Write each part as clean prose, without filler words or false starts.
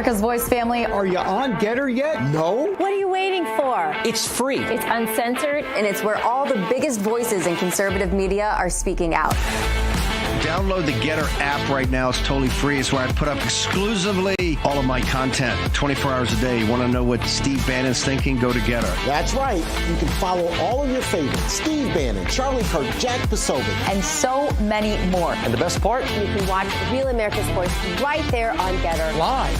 America's Voice family. Are you on Getter yet? No? What are you waiting for? It's free. It's uncensored. And it's where all the biggest voices in conservative media are speaking out. Download the Getter app right now. It's totally free. It's where I put up exclusively all of my content 24 hours a day. You want to know what Steve Bannon's thinking? Go to Getter. That's right. You can follow all of your favorites. Steve Bannon, Charlie Kirk, Jack Posobiec. And so many more. And the best part? You can watch Real America's Voice right there on Getter. Live.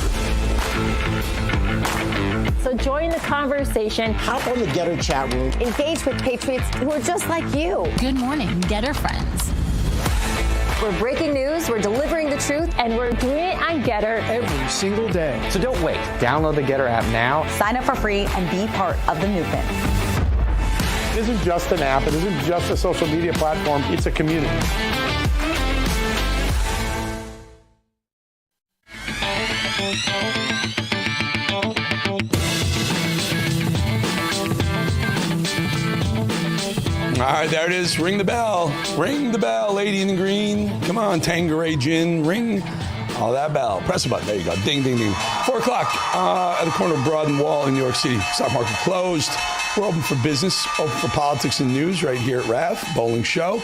So join the conversation. Hop on the Getter chat room. Engage with patriots who are just like you. Good morning, Getter friends. We're breaking news, we're delivering the truth, And we're doing it on Getter Every single day. So don't wait. Download the Getter app now. Sign up for free and be part of the movement. It isn't just an app. It isn't just a social media platform. It's a community. All right, there it is. Ring the bell. Ring the bell, lady in the green. Come on, Tanqueray Gin. Ring that bell. Press the button. There you go. Ding, ding, ding. 4 o'clock at the corner of Broad and Wall in New York City. Stock market closed. We're open for business, open for politics and news right here at Rav, Bolling Show.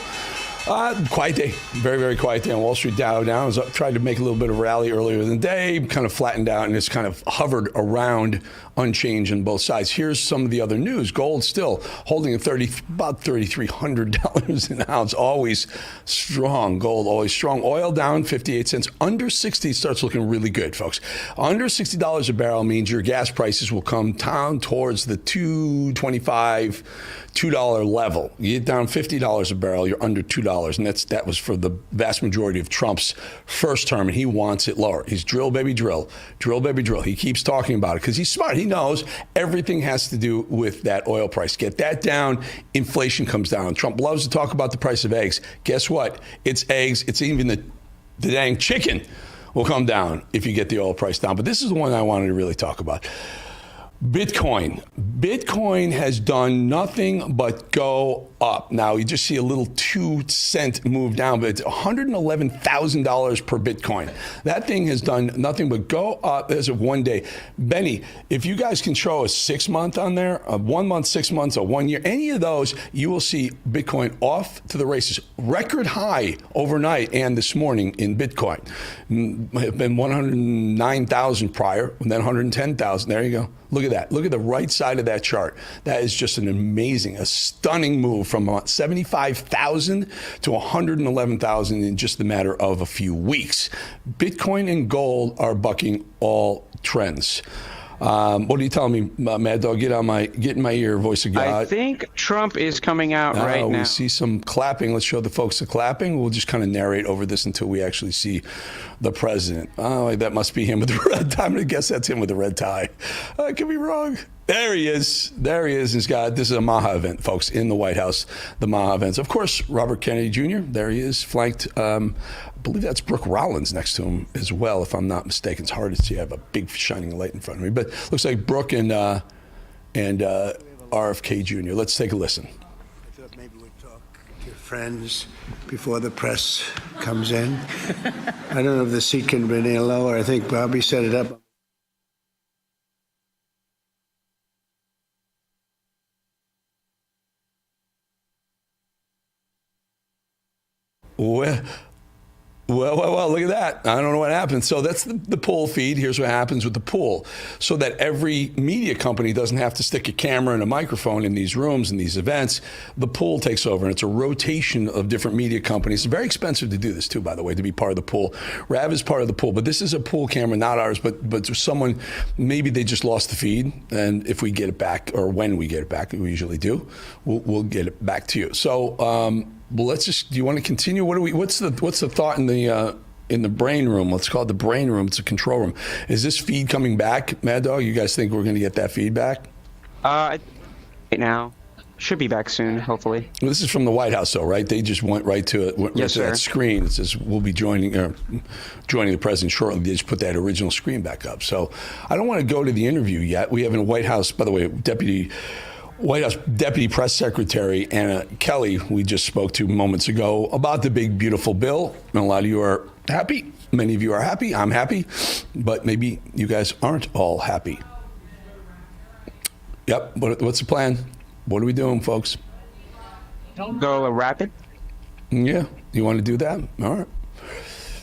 Quiet day. Very, very quiet day on Wall Street. Dow down. Was up, tried to make a little bit of rally earlier in the day, kind of flattened out, and it's kind of hovered around unchanged on both sides. Here's some of the other news. Gold still holding at about $3,300 an ounce. Always strong. Gold always strong. Oil down 58 cents. Under 60 starts looking really good, folks. Under $60 a barrel means your gas prices will come down towards the $2.25, $2 level. You get down $50 a barrel, you're under $2, and that was for the vast majority of Trump's first term, and he wants it lower. He's drill, baby, drill. Drill, baby, drill. He keeps talking about it because he's smart. He knows everything has to do with that oil price. Get that down, inflation comes down. Trump loves to talk about the price of eggs. Guess what? It's eggs. It's even the dang chicken will come down if you get the oil price down. But this is the one I wanted to really talk about. Bitcoin. Bitcoin has done nothing but go up. Now, you just see a little 2-cent move down, but it's $111,000 per Bitcoin. That thing has done nothing but go up as of one day. Benny, if you guys can show a 6-month on there, a 1 month, 6 months, a 1 year, any of those, you will see Bitcoin off to the races. Record high overnight and this morning in Bitcoin. Have been 109,000 prior, and then 110,000. There you go. Look at that. Look at the right side of that chart. That is just an amazing, a stunning move from about 75,000 to 111,000 in just a matter of a few weeks. Bitcoin and gold are bucking all trends. What are you telling me, Mad Dog? Get in my ear, voice of God. I think Trump is coming out right now. We see some clapping. Let's show the folks the clapping. We'll just kind of narrate over this until we actually see the president. Oh, that must be him with the red tie. I'm going to guess that's him with the red tie. I could be wrong. There he is. There he is. This is a Maha event, folks, in the White House, the Maha events. Of course, Robert Kennedy Jr., there he is, flanked. I believe that's Brooke Rollins next to him as well, if I'm not mistaken. It's hard to see. I have a big shining light in front of me. But looks like Brooke and RFK Jr. Let's take a listen. I thought maybe we'd talk to friends before the press comes in. I don't know if the seat can be any lower. I think Bobby set it up. Well, look at that. I don't know what happened. So that's the poll feed. Here's what happens with the poll. So that every media company doesn't have to stick a camera and a microphone in these rooms and these events, the pool takes over. And it's a rotation of different media companies. It's very expensive to do this, too, by the way, to be part of the pool. Rav is part of the pool. But this is a pool camera, not ours. But someone, maybe they just lost the feed. And if we get it back, or when we get it back, we usually do, we'll get it back to you. So, well, let's just. Do you want to continue? What's the thought in the brain room? Let's call it the brain room. It's a control room. Is this feed coming back, Mad Dog? You guys think we're going to get that feedback? Right now, should be back soon, hopefully. Well, this is from the White House, though, right? They just went right to it. Yes, sir. That screen. It says we'll be joining the president shortly. They just put that original screen back up. So I don't want to go to the interview yet. We have in the White House, by the way, Deputy White House Deputy Press Secretary Anna Kelly, we just spoke to moments ago about the big, beautiful bill. And a lot of you are happy. Many of you are happy. I'm happy. But maybe you guys aren't all happy. Yep. What's the plan? What are we doing, folks? Go rapid. Yeah. You want to do that? All right.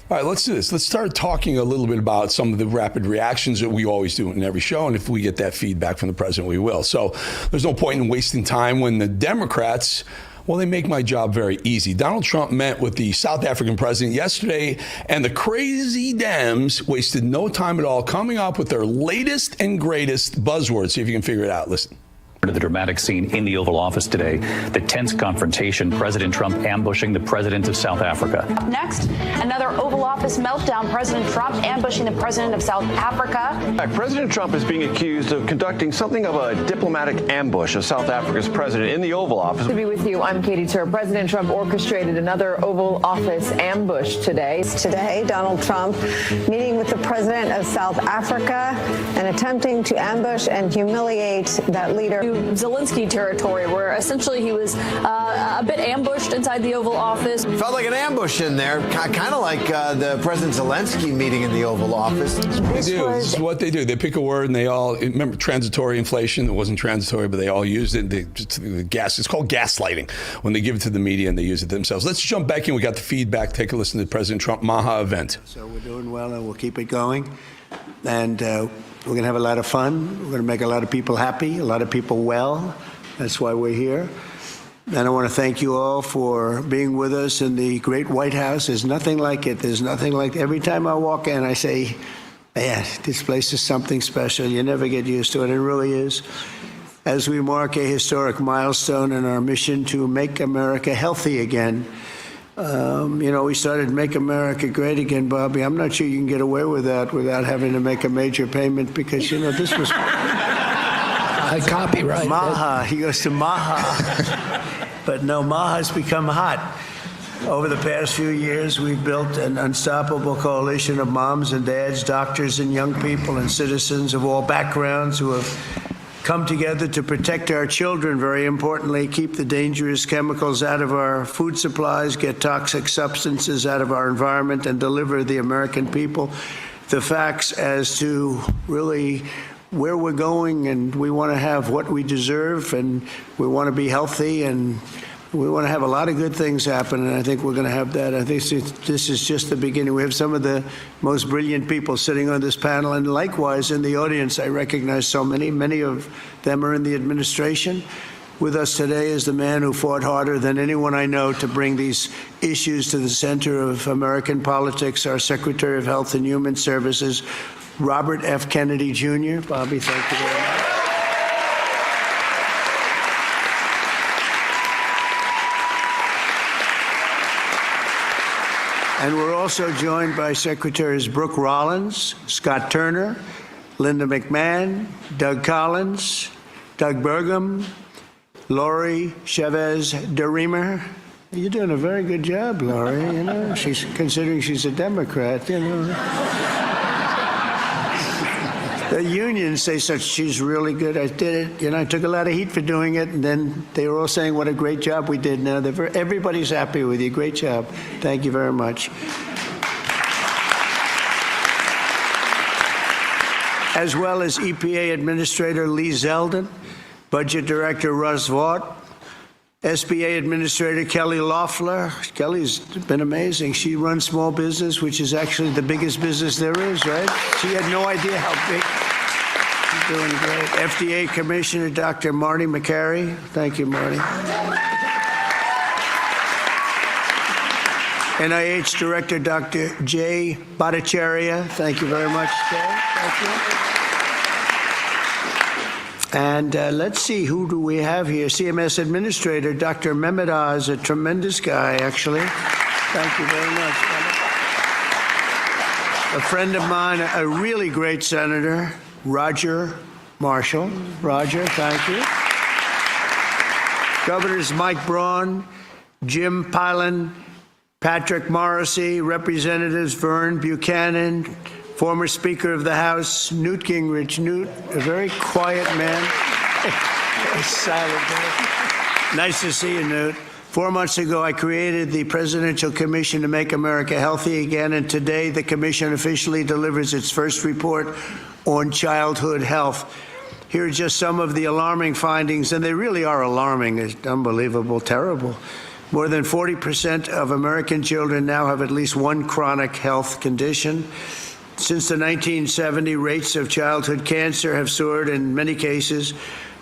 All right, let's do this. Let's start talking a little bit about some of the rapid reactions that we always do in every show. And if we get that feedback from the president, we will. So there's no point in wasting time when the Democrats, well, they make my job very easy. Donald Trump met with the South African president yesterday, and the crazy Dems wasted no time at all coming up with their latest and greatest buzzwords. See if you can figure it out. Listen. To the dramatic scene in the Oval Office today, the tense confrontation, President Trump ambushing the president of South Africa. Up next, another Oval Office meltdown. President Trump ambushing the president of South Africa. President Trump is being accused of conducting something of a diplomatic ambush of South Africa's president in the Oval Office. To be with you, I'm Katie Tur. President Trump orchestrated another Oval Office ambush today. Today, Donald Trump meeting with the president of South Africa and attempting to ambush and humiliate that leader. Zelensky territory, where essentially he was a bit ambushed inside the Oval Office. Felt like an ambush in there, kind of like the President Zelensky meeting in the Oval Office. This is what they do. They pick a word and they all, remember transitory inflation? It wasn't transitory, but they all used it. It's called gaslighting when they give it to the media and they use it themselves. Let's jump back in. We got the feedback. Take a listen to the President Trump Maha event. So we're doing well and we'll keep it going. And we're going to have a lot of fun. We're going to make a lot of people happy, a lot of people well. That's why we're here. And I want to thank you all for being with us in the great White House. There's nothing like it. There's nothing like it. Every time I walk in, I say, man, this place is something special. You never get used to it. It really is. As we mark a historic milestone in our mission to make America healthy again. We started Make America Great Again, Bobby. I'm not sure you can get away with that without having to make a major payment because, this was... I copyright. Maha. He goes to Maha. But no, Maha's become hot. Over the past few years, we've built an unstoppable coalition of moms and dads, doctors and young people and citizens of all backgrounds who have come together to protect our children, very importantly, keep the dangerous chemicals out of our food supplies, get toxic substances out of our environment, and deliver the American people the facts as to really where we're going. And we want to have what we deserve, and we want to be healthy, and we want to have a lot of good things happen, and I think we're going to have that. I think this is just the beginning. We have some of the most brilliant people sitting on this panel, and likewise in the audience, I recognize so many. Many of them are in the administration. With us today is the man who fought harder than anyone I know to bring these issues to the center of American politics, our Secretary of Health and Human Services, Robert F. Kennedy, Jr. Bobby, thank you very much. And we're also joined by Secretaries Brooke Rollins, Scott Turner, Linda McMahon, Doug Collins, Doug Burgum, Lori Chavez DeReamer. You're doing a very good job, Lori. She's considering she's a Democrat. The unions say she's really good. I did it. I took a lot of heat for doing it, and then they were all saying what a great job we did. Now everybody's happy with you. Great job. Thank you very much. As well as EPA Administrator Lee Zeldin, Budget Director Russ Vaught, SBA Administrator Kelly Loeffler. Kelly's been amazing. She runs small business, which is actually the biggest business there is, right? She had no idea how big. She's doing great. FDA Commissioner Dr. Marty McCary. Thank you, Marty. NIH Director Dr. Jay Bhattacharya. Thank you very much, Jay. Thank you. And let's see, who do we have here? CMS Administrator Dr. Mehmet Oz, a tremendous guy, actually. Thank you very much, Mehmet. A friend of mine, a really great senator, Roger Marshall. Roger, thank you. Governors Mike Braun, Jim Pilon, Patrick Morrissey, Representatives Vern Buchanan, former Speaker of the House, Newt Gingrich. Newt, a very quiet man. Nice to see you, Newt. 4 months ago, I created the Presidential Commission to Make America Healthy Again, and today the commission officially delivers its first report on childhood health. Here are just some of the alarming findings, and they really are alarming. It's unbelievable, terrible. More than 40% of American children now have at least one chronic health condition. Since the 1970s, rates of childhood cancer have soared in many cases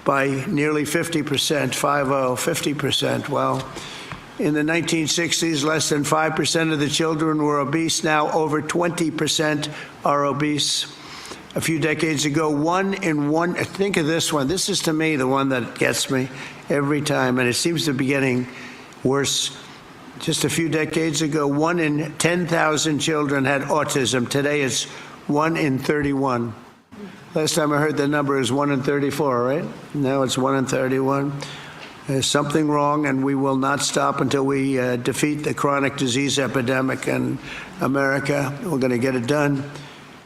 by nearly 50%, 50%. Well, in the 1960s, less than 5% of the children were obese. Now over 20% are obese. A few decades ago, think of this one. This is, to me, the one that gets me every time, and it seems to be getting worse. Just a few decades ago, 1 in 10,000 children had autism. Today, it's 1 in 31. Last time I heard the number is 1 in 34, right? Now it's 1 in 31. There's something wrong, and we will not stop until we defeat the chronic disease epidemic in America. We're going to get it done.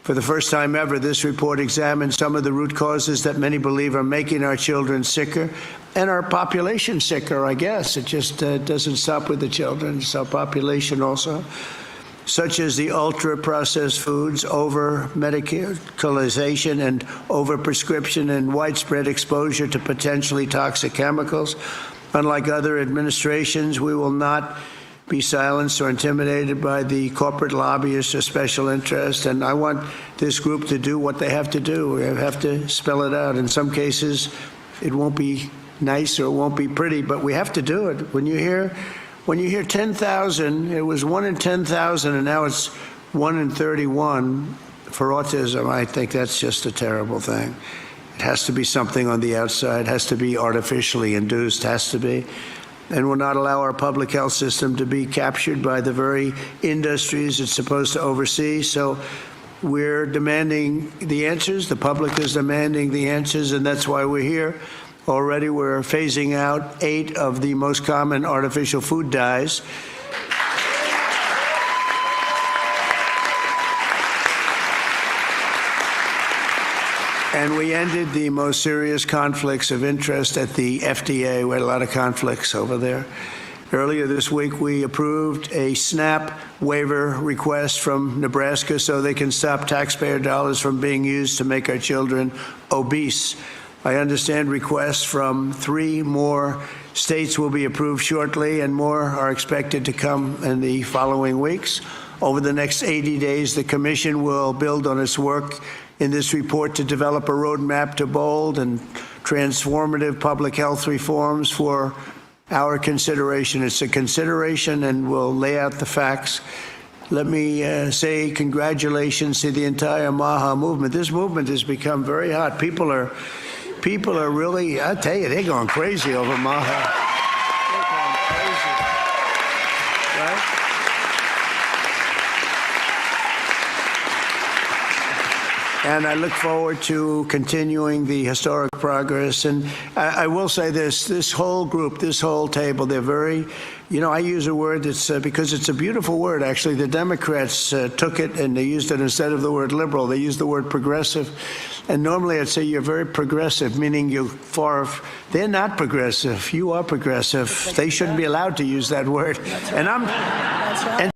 For the first time ever, this report examines some of the root causes that many believe are making our children sicker and our population sicker, I guess. It just doesn't stop with the children. It's our population also, such as the ultra-processed foods, over-medicalization and over-prescription and widespread exposure to potentially toxic chemicals. Unlike other administrations, we will not be silenced or intimidated by the corporate lobbyists or special interests. And I want this group to do what they have to do. We have to spell it out. In some cases, it won't be nice or it won't be pretty, but we have to do it. When you hear 10,000, it was 1 in 10,000, and now it's 1 in 31 for autism. I think that's just a terrible thing. It has to be something on the outside, has to be artificially induced, has to be. And will not allow our public health system to be captured by the very industries it's supposed to oversee. So we're demanding the answers. The public is demanding the answers, and that's why we're here. Already we're phasing out 8 of the most common artificial food dyes. And we ended the most serious conflicts of interest at the FDA. We had a lot of conflicts over there. Earlier this week, we approved a SNAP waiver request from Nebraska so they can stop taxpayer dollars from being used to make our children obese. I understand requests from 3 more states will be approved shortly, and more are expected to come in the following weeks. Over the next 80 days, the Commission will build on its work in this report to develop a roadmap to bold and transformative public health reforms for our consideration. It's a consideration, and we'll lay out the facts. Let me say congratulations to the entire MAHA movement. This movement has become very hot. People are really, I tell you, they're going crazy over MAHA. They're going crazy, right? And I look forward to continuing the historic progress. And I will say this whole group, this whole table, they're very, I use a word that's, because it's a beautiful word, actually. The Democrats took it and they used it instead of the word liberal. They used the word progressive. And normally I'd say you're very progressive, meaning you're they're not progressive. You are progressive. They shouldn't be allowed to use that word. And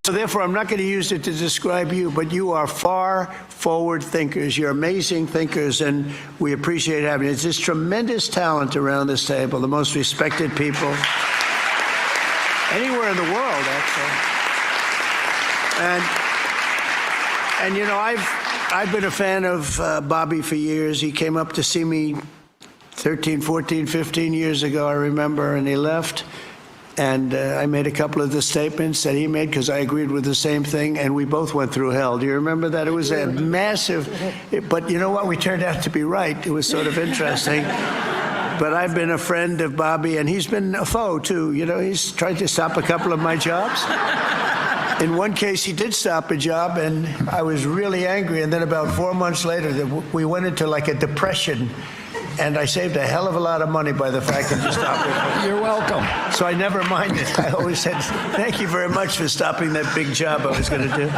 so therefore I'm not going to use it to describe you, but you are far forward thinkers. You're amazing thinkers, and we appreciate having you. It's this tremendous talent around this table, the most respected people anywhere in the world, actually. And I've been a fan of Bobby for years. He came up to see me 13, 14, 15 years ago, I remember, and he left. And I made a couple of the statements that he made because I agreed with the same thing, and we both went through hell. Do you remember that? It was a massive, but you know what? We turned out to be right. It was sort of interesting. But I've been a friend of Bobby, and he's been a foe, too. He's tried to stop a couple of my jobs. In one case, he did stop a job, and I was really angry. And then about 4 months later, we went into like a depression. And I saved a hell of a lot of money by the fact that you stopped it. You're welcome. So I never minded. I always said, thank you very much for stopping that big job I was going to do.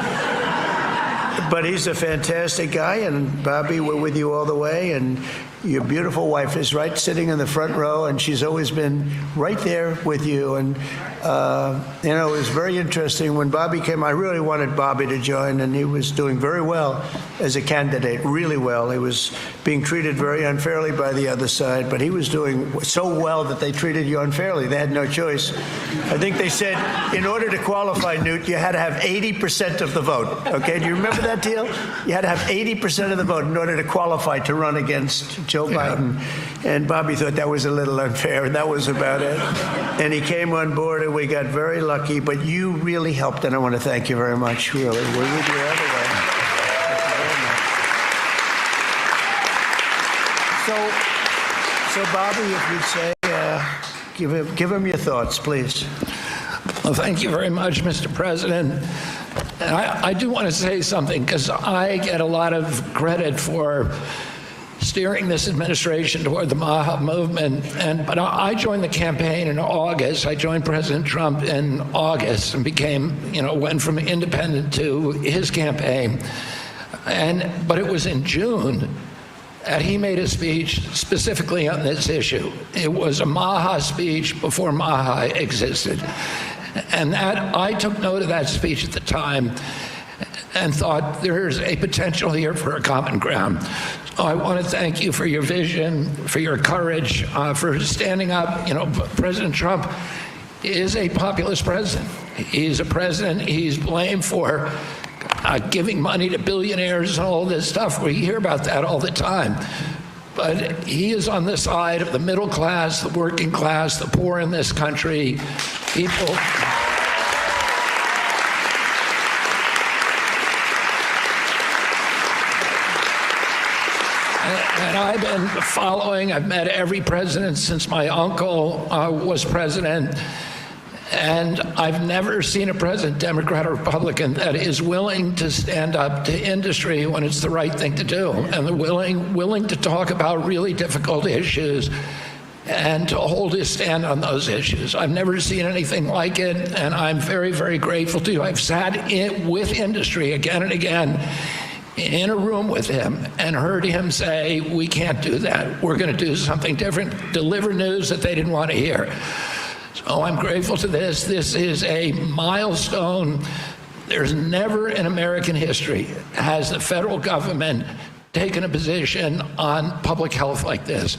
But he's a fantastic guy, and Bobby, we're with you all the way. And Your beautiful wife is right sitting in the front row, and she's always been right there with you. And, you know, it was very interesting. When Bobby came, I really wanted Bobby to join, and he was doing very well as a candidate, really well. He was being treated very unfairly by the other side, but he was doing so well that they treated you unfairly. They had no choice. I think they said, in order to qualify, Newt, you had to have 80% of the vote. Okay, do you remember that deal? You had to have 80% of the vote in order to qualify to run against Joe Biden. And Bobby thought that was a little unfair, and that was about it. And he came on board, and we got very lucky. But you really helped, and I want to thank you very much, really. We're with you all the way. So Bobby, if you'd say, give him your thoughts, please. Well, thank you very much, Mr. President. And I do want to say something, because I get a lot of credit for steering this administration toward the MAHA movement. But I joined the campaign in August. I joined President Trump in August and became, went from independent to his campaign. But it was in June that he made a speech specifically on this issue. It was a MAHA speech before MAHA existed. And that I took note of that speech at the time and thought there's a potential here for a common ground. So I want to thank you for your vision, for your courage, for standing up. President Trump is a populist president. He's a president he's blamed for giving money to billionaires and all this stuff. We hear about that all the time. But he is on the side of the middle class, the working class, the poor in this country, people. And I've been following, I've met every president since my uncle was president. And I've never seen a president, Democrat or Republican, that is willing to stand up to industry when it's the right thing to do, and they're willing to talk about really difficult issues and to hold his stand on those issues. I've never seen anything like it, and I'm very, very grateful to you. I've sat with industry again and again in a room with him and heard him say, we can't do that. We're going to do something different, deliver news that they didn't want to hear. So I'm grateful to this. This is a milestone. There's never in American history has the federal government taken a position on public health like this.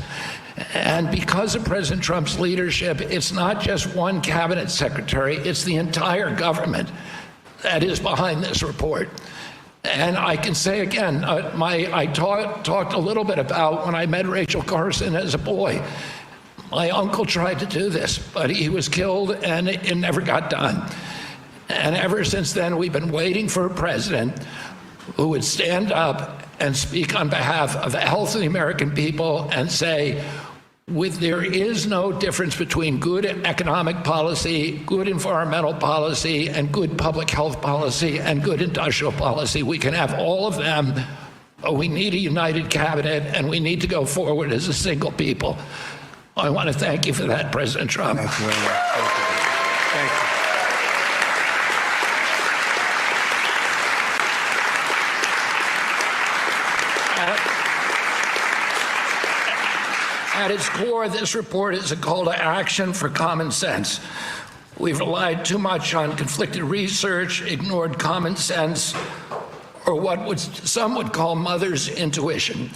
And because of President Trump's leadership, it's not just one cabinet secretary, it's the entire government that is behind this report. And I can say again, I talked a little bit about when I met Rachel Carson as a boy. My uncle tried to do this, but he was killed and it never got done. And ever since then, we've been waiting for a president who would stand up and speak on behalf of the health of the American people and say, there is no difference between good economic policy, good environmental policy, and good public health policy, and good industrial policy. We can have all of them, but we need a united cabinet, and we need to go forward as a single people. I want to thank you for that, President Trump. Thank you very much. Thank you. At its core, this report is a call to action for common sense. We've relied too much on conflicted research, ignored common sense, or what some would call mother's intuition.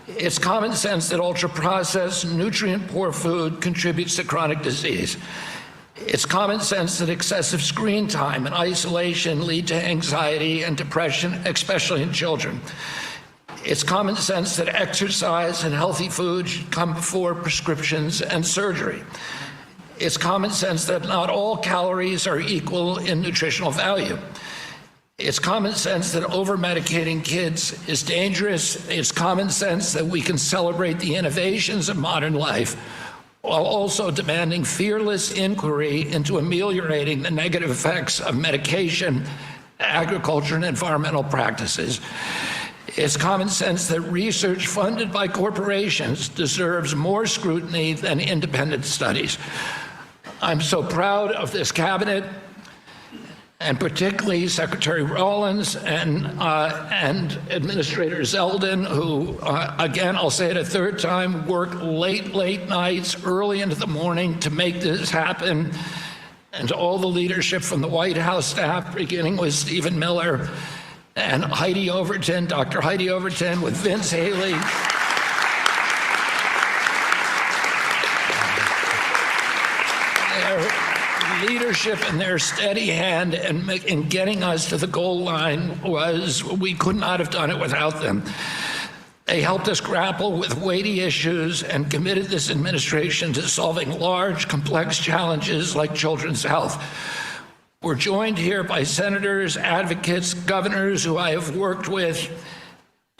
It's common sense that ultra-processed, nutrient-poor food contributes to chronic disease. It's common sense that excessive screen time and isolation lead to anxiety and depression, especially in children. It's common sense that exercise and healthy food should come before prescriptions and surgery. It's common sense that not all calories are equal in nutritional value. It's common sense that over-medicating kids is dangerous. It's common sense that we can celebrate the innovations of modern life while also demanding fearless inquiry into ameliorating the negative effects of medication, agriculture, and environmental practices. It's common sense that research funded by corporations deserves more scrutiny than independent studies. I'm so proud of this cabinet, and particularly Secretary Rollins and Administrator Zeldin, who, again, I'll say it a third time, worked late nights, early into the morning to make this happen, and to all the leadership from the White House staff, beginning with Stephen Miller and Heidi Overton, Dr. Heidi Overton, with Vince Haley. Their leadership and their steady hand in getting us to the goal line we could not have done it without them. They helped us grapple with weighty issues and committed this administration to solving large, complex challenges like children's health. We're joined here by senators, advocates, governors who I have worked with,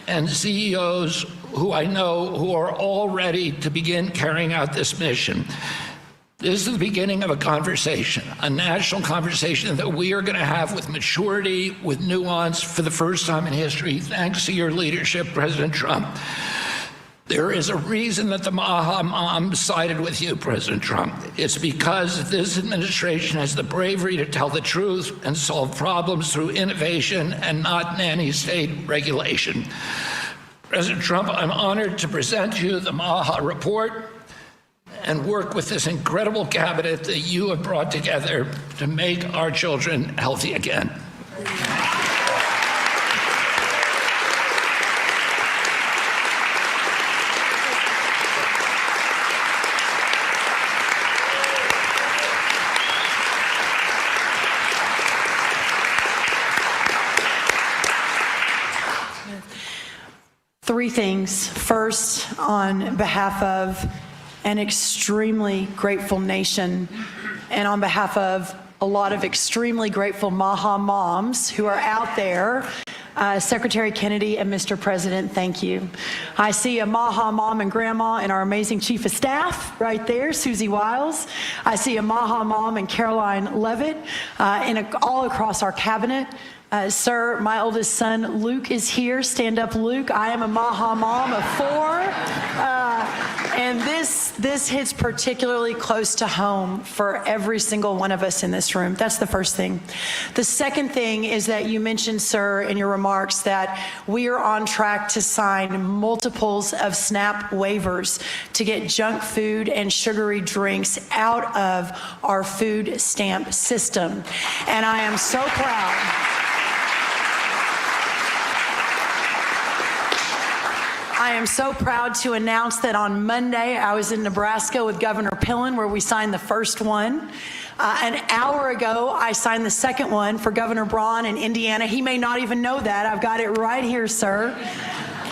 and CEOs who I know who are all ready to begin carrying out this mission. This is the beginning of a conversation, a national conversation that we are going to have with maturity, with nuance, for the first time in history, thanks to your leadership, President Trump. There is a reason that the Maha Moms sided with you, President Trump. It's because this administration has the bravery to tell the truth and solve problems through innovation and not nanny state regulation. President Trump, I'm honored to present you the Maha Report and work with this incredible cabinet that you have brought together to make our children healthy again. Three things. First, on behalf of an extremely grateful nation, and on behalf of a lot of extremely grateful Maha moms who are out there, Secretary Kennedy and Mr. President, thank you. I see a Maha mom and grandma and our amazing Chief of Staff right there, Susie Wiles. I see a Maha mom and Caroline Levitt all across our cabinet. Sir, my oldest son, Luke, is here. Stand up, Luke. I am a Maha mom of 4. And this hits particularly close to home for every single one of us in this room. That's the first thing. The second thing is that you mentioned, sir, in your remarks that we are on track to sign multiples of SNAP waivers to get junk food and sugary drinks out of our food stamp system. And I am so proud. I am so proud to announce that on Monday, I was in Nebraska with Governor Pillen, where we signed the first one. An hour ago, I signed the second one for Governor Braun in Indiana. He may not even know that. I've got it right here, sir.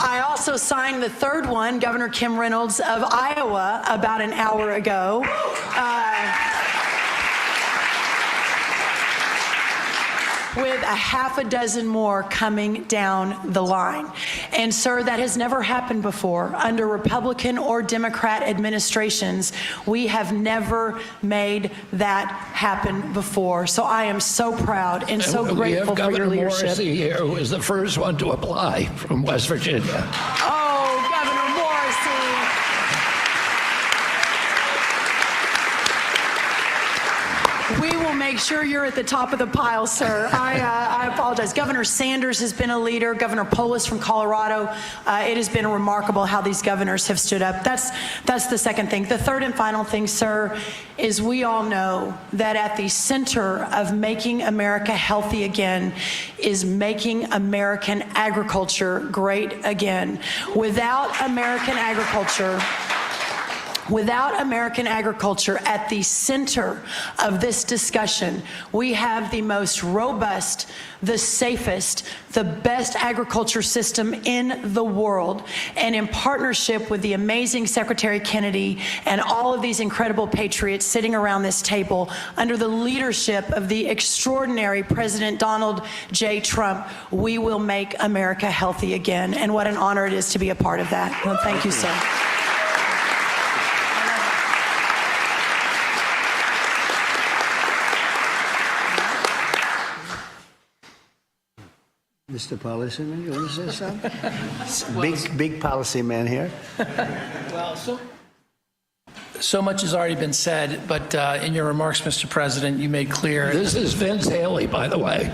I also signed the third one, Governor Kim Reynolds of Iowa, about an hour ago. With a half a dozen more coming down the line. And sir, that has never happened before. Under Republican or Democrat administrations, we have never made that happen before. So I am so proud and so grateful for your leadership. Morrissey here, who was the first one to apply from West Virginia. Oh, Governor Morrissey. We will make sure you're at the top of the pile, sir. I apologize. Governor Sanders has been a leader. Governor Polis from Colorado. It has been remarkable how these governors have stood up. That's the second thing. The third and final thing, sir, is we all know that at the center of making America healthy again is making American agriculture great again. Without American agriculture at the center of this discussion, we have the most robust, the safest, the best agriculture system in the world. And in partnership with the amazing Secretary Kennedy and all of these incredible patriots sitting around this table, under the leadership of the extraordinary President Donald J. Trump, we will make America healthy again. And what an honor it is to be a part of that. Well, thank you, sir. Mr. Policy Man, you want to say something? Big policy man here. Well, So much has already been said, but in your remarks, Mr. President, you made clear. This is Vince Haley, by the way.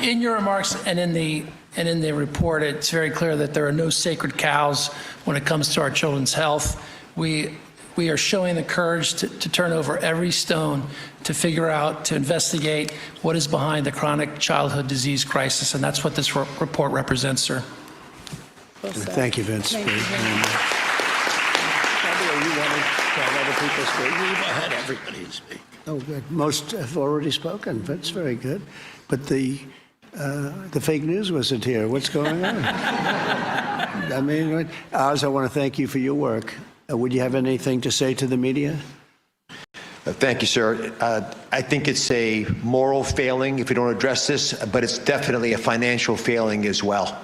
In your remarks and in the report, it's very clear that there are no sacred cows when it comes to our children's health. We are showing the courage to turn over every stone to figure out, to investigate what is behind the chronic childhood disease crisis, and that's what this report represents, sir. Thank you, Vince. You wanted to let other people speak. You've had everybody speak. Oh, good. Most have already spoken. That's very good. But the fake news wasn't here. What's going on? I mean, Oz, I want to thank you for your work. Would you have anything to say to the media? Thank you, sir. I think it's a moral failing if we don't address this, but it's definitely a financial failing as well.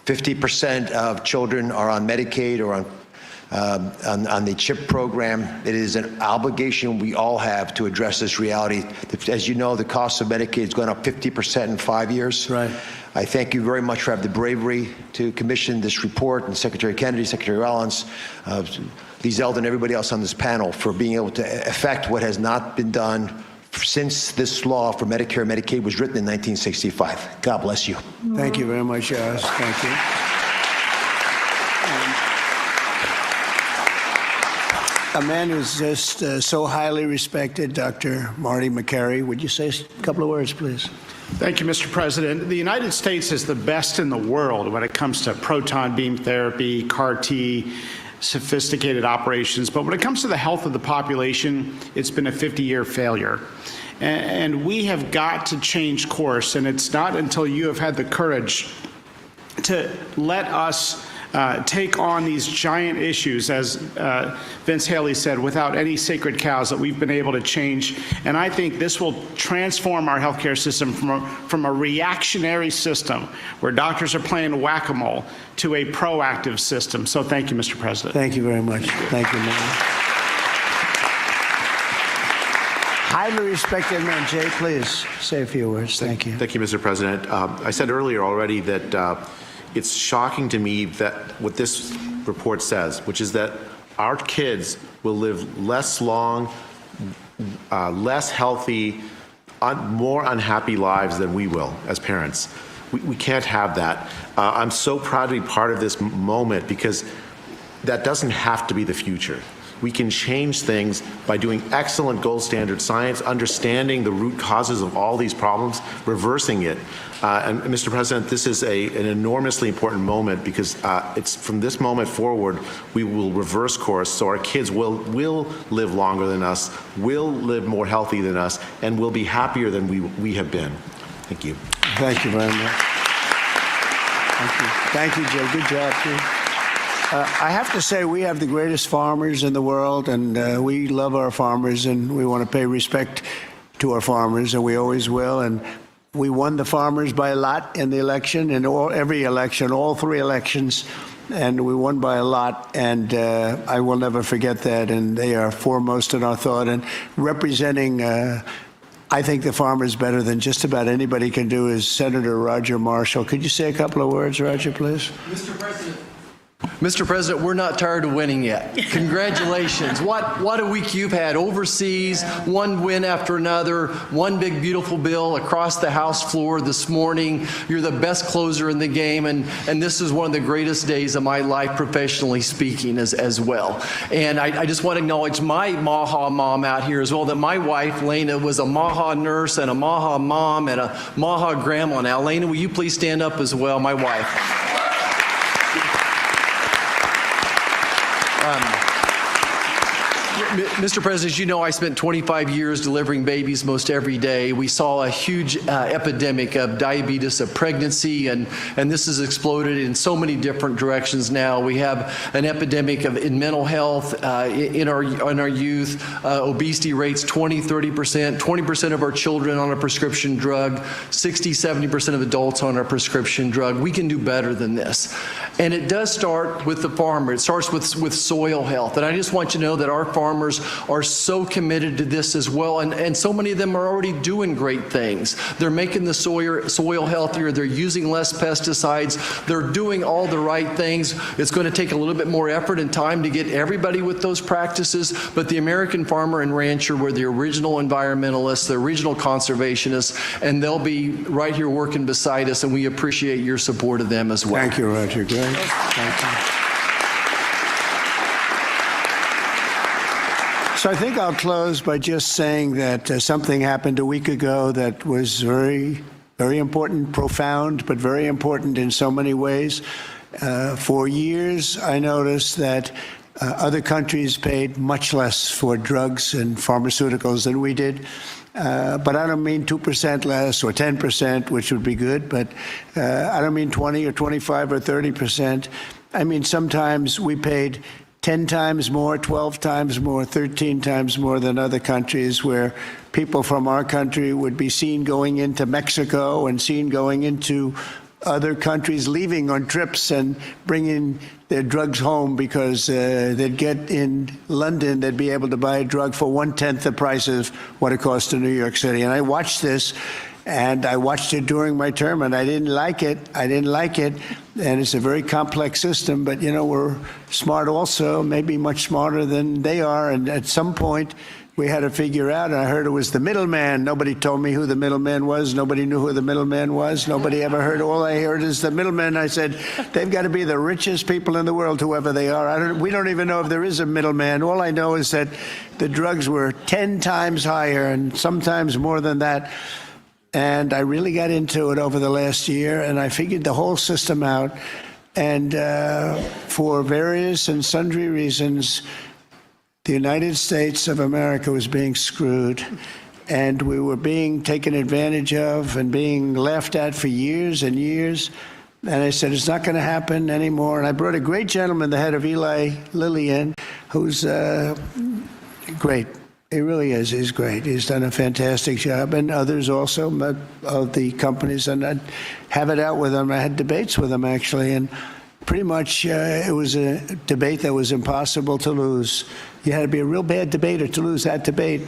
50% of children are on Medicaid or on the CHIP program. It is an obligation we all have to address this reality. As you know, the cost of Medicaid has gone up 50% in 5 years. Right. I thank you very much for having the bravery to commission this report, and Secretary Kennedy, Secretary Rollins, Lee Zeldin, and everybody else on this panel for being able to effect what has not been done since this law for Medicare and Medicaid was written in 1965. God bless you. Thank you very much, Oz. Thank you. A man who's just so highly respected, Dr. Marty McCary. Would you say a couple of words, please? Thank you, Mr. President. The United States is the best in the world when it comes to proton beam therapy, CAR T, sophisticated operations. But when it comes to the health of the population, it's been a 50-year failure. And we have got to change course. And it's not until you have had the courage to let us take on these giant issues, as Vince Haley said, without any sacred cows, that we've been able to change. And I think this will transform our healthcare system from a reactionary system where doctors are playing whack-a-mole to a proactive system. So thank you, Mr. President. Thank you very much. Thank you, man. Highly respected man. Jay, please say a few words. Thank you. Thank you, Mr. President. I said earlier already that it's shocking to me that what this report says, which is that our kids will live less long, less healthy, more unhappy lives than we will as parents. We can't have that. I'm so proud to be part of this moment because that doesn't have to be the future. We can change things by doing excellent gold standard science, understanding the root causes of all these problems, reversing it. And Mr. President, this is an enormously important moment because it's from this moment forward, we will reverse course so our kids will live longer than us, will live more healthy than us, and will be happier than we have been. Thank you. Thank you very much. Thank you. Thank you, Jay. Good job, too. I have to say we have the greatest farmers in the world, and we love our farmers, and we want to pay respect to our farmers, and we always will. And we won the farmers by a lot in the election, in every election, all three elections, and we won by a lot. And I will never forget that, and they are foremost in our thought. And representing, I think, the farmers better than just about anybody can do is Senator Roger Marshall. Could you say a couple of words, Roger, please? Mr. President, we're not tired of winning yet. Congratulations. What a week you've had overseas, one win after another, one big beautiful bill across the House floor this morning. You're the best closer in the game, and this is one of the greatest days of my life professionally speaking as well. And I just want to acknowledge my MAHA mom out here as well, that my wife, Lena, was a MAHA nurse and a MAHA mom and a MAHA grandma. Now, Lena, will you please stand up as well, my wife? Mr. President, as you know, I spent 25 years delivering babies most every day. We saw a huge epidemic of diabetes, of pregnancy, and this has exploded in so many different directions now. We have an epidemic in mental health in our youth, obesity rates 20%, 30%, of our children on a prescription drug, 60-70% of adults on a prescription drug. We can do better than this. And it does start with the farmer. It starts with soil health. And I just want you to know that our farmers are so committed to this as well, and so many of them are already doing great things. They're making the soil healthier, they're using less pesticides, they're doing all the right things. It's going to take a little bit more effort and time to get everybody with those practices, but the American farmer and rancher were the original environmentalists, the original conservationists, and they'll be right here working beside us, and we appreciate your support of them as well. Thank you, Roger. Great. Thank you. So I think I'll close by just saying that something happened a week ago that was very, very important, profound, but very important in so many ways. For years, I noticed that other countries paid much less for drugs and pharmaceuticals than we did. But I don't mean 2% less or 10%, which would be good, but I don't mean 20 or 25 or 30%. I mean, sometimes we paid 10 times more, 12 times more, 13 times more than other countries, where people from our country would be seen going into Mexico and seen going into other countries, leaving on trips and bringing their drugs home because they'd get in London, they'd be able to buy a drug for 1/10 the price of what it costs in New York City. And I watched this, and I watched it during my term, and I didn't like it. I didn't like it. And it's a very complex system, but, you know, we're smart also, maybe much smarter than they are. And at some point, we had to figure out, and I heard it was the middleman. Nobody told me who the middleman was. Nobody knew who the middleman was. Nobody ever heard. All I heard is the middleman. I said, they've got to be the richest people in the world, whoever they are. We don't even know if there is a middleman. All I know is that the drugs were 10 times higher and sometimes more than that. And I really got into it over the last year, and I figured the whole system out. And for various and sundry reasons, the United States of America was being screwed, and we were being taken advantage of and being laughed at for years and years. And I said, it's not going to happen anymore. And I brought a great gentleman, the head of Eli Lilly, in, who's great. He really is. He's great. He's done a fantastic job, and others also of the companies. And I'd have it out with him. I had debates with him, actually, and pretty much it was a debate that was impossible to lose. You had to be a real bad debater to lose that debate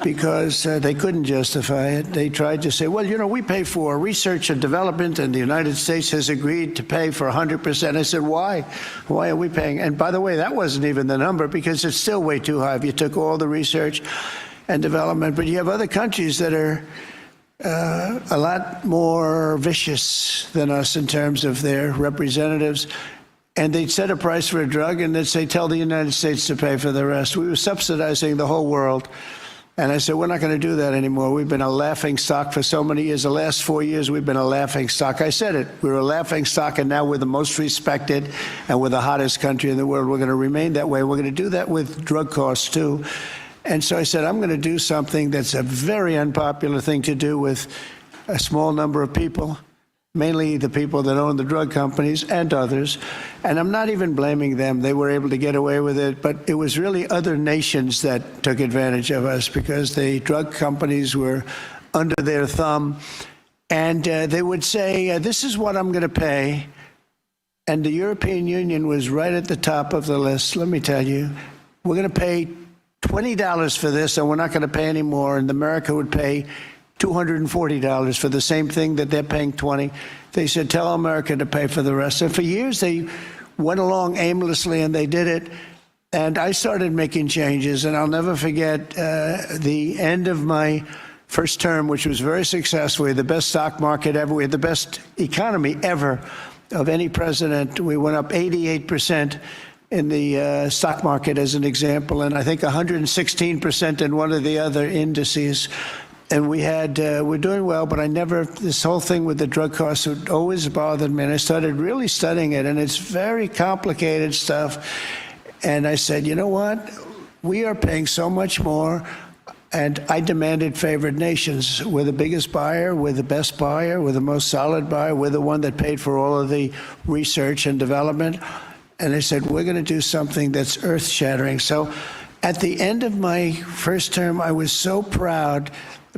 because they couldn't justify it. They tried to say, well, you know, we pay for research and development, and the United States has agreed to pay for 100%. I said, why? Why are we paying? And by the way, that wasn't even the number because it's still way too high if you took all the research and development. But you have other countries that are a lot more vicious than us in terms of their representatives. And they'd set a price for a drug, and they'd say, tell the United States to pay for the rest. We were subsidizing the whole world. And I said, we're not going to do that anymore. We've been a laughing stock for so many years. The last 4 years, we've been a laughing stock. I said it. We were a laughing stock, and now we're the most respected, and we're the hottest country in the world. We're going to remain that way. We're going to do that with drug costs, too. And so I said, I'm going to do something that's a very unpopular thing to do with a small number of people, mainly the people that own the drug companies and others. And I'm not even blaming them. They were able to get away with it. But it was really other nations that took advantage of us because the drug companies were under their thumb. And they would say, this is what I'm going to pay. And the European Union was right at the top of the list. Let me tell you, we're going to pay $20 for this, and we're not going to pay any more. And America would pay $240 for the same thing that they're paying $20. They said, tell America to pay for the rest. And for years, they went along aimlessly, and they did it. And I started making changes, and I'll never forget the end of my first term, which was very successful. We had the best stock market ever. We had the best economy ever of any president. We went up 88% in the stock market, as an example, and I think 116% in one of the other indices. And we're doing well, but this whole thing with the drug costs always bothered me. And I started really studying it, and it's very complicated stuff. And I said, you know what? We are paying so much more. And I demanded favored nations. We're the biggest buyer, we're the best buyer, we're the most solid buyer, we're the one that paid for all of the research and development. And I said, we're going to do something that's earth-shattering. So at the end of my first term, I was so proud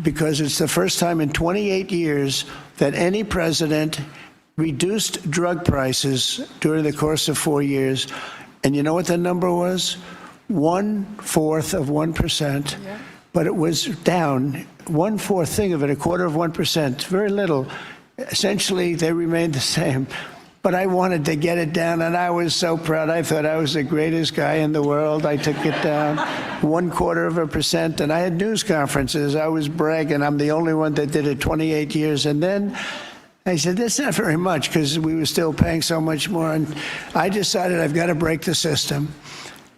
because it's the first time in 28 years that any president reduced drug prices during the course of 4 years. And you know what the number was? 1/4 of 1%, but it was down 1/4. Think of it, 1/4 of 1%, very little. Essentially, they remained the same. But I wanted to get it down, and I was so proud. I thought I was the greatest guy in the world. I took it down 1/4 of 1%, and I had news conferences. I was bragging. I'm the only one that did it 28 years. And then I said, that's not very much, because we were still paying so much more. And I decided I've got to break the system.